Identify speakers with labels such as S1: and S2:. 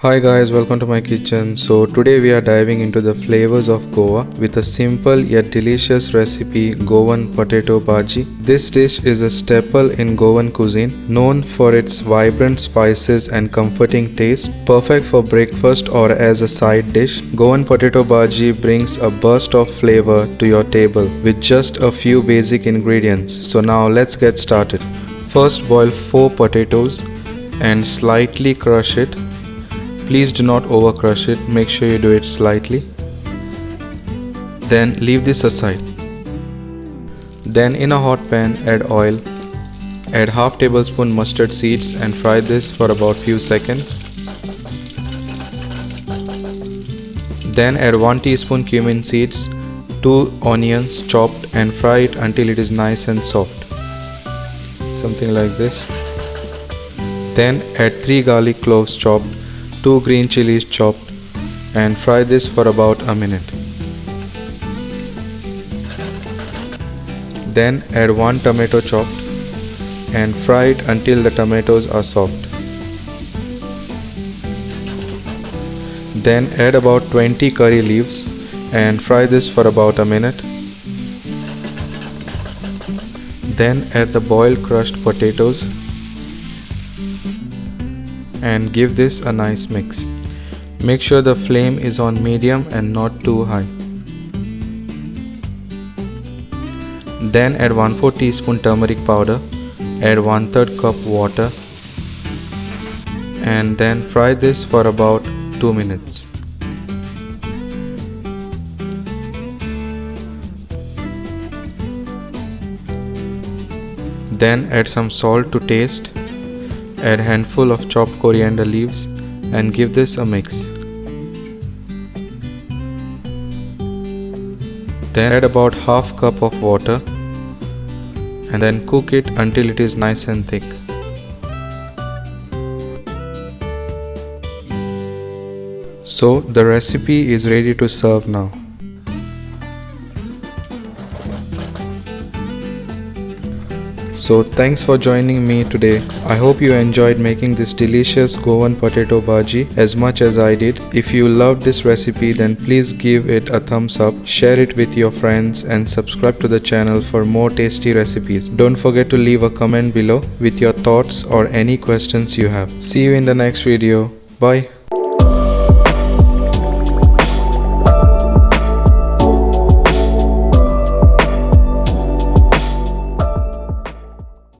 S1: Hi guys, welcome to my kitchen. So today we are diving into the flavors of Goa with a simple yet delicious recipe, Goan Potato Bhaji. This dish is a staple in Goan cuisine, known for its vibrant spices and comforting taste, perfect for breakfast or as a side dish. Goan Potato Bhaji brings a burst of flavor to your table with just a few basic ingredients. So now let's get started. First, boil 4 potatoes and slightly crush it. Please do not over crush it, make sure you do it slightly. Then leave this aside. Then in a hot pan add oil. Add half tablespoon mustard seeds and fry this for about few seconds. Then add 1 teaspoon cumin seeds, 2 onions chopped and fry it until it is nice and soft. Something like this. Then add 3 garlic cloves chopped, 2 green chilies chopped and fry this for about a minute. Then add 1 tomato chopped and fry it until the tomatoes are soft. Then add about 20 curry leaves and fry this for about a minute. Then add the boiled crushed potatoes and give this a nice mix. Make sure the flame is on medium and not too high. Then add 1/4 teaspoon turmeric powder, add 1/3 cup water and then fry this for about 2 minutes. Then add some salt to taste. Add handful of chopped coriander leaves and give this a mix. Then add about half cup of water and then cook it until it is nice and thick. So the recipe is ready to serve now. So thanks for joining me today. I hope you enjoyed making this delicious Goan Potato Bhaji as much as I did. If you loved this recipe, then please give it a thumbs up, share it with your friends and subscribe to the channel for more tasty recipes. Don't forget to leave a comment below with your thoughts or any questions you have. See you in the next video. Bye.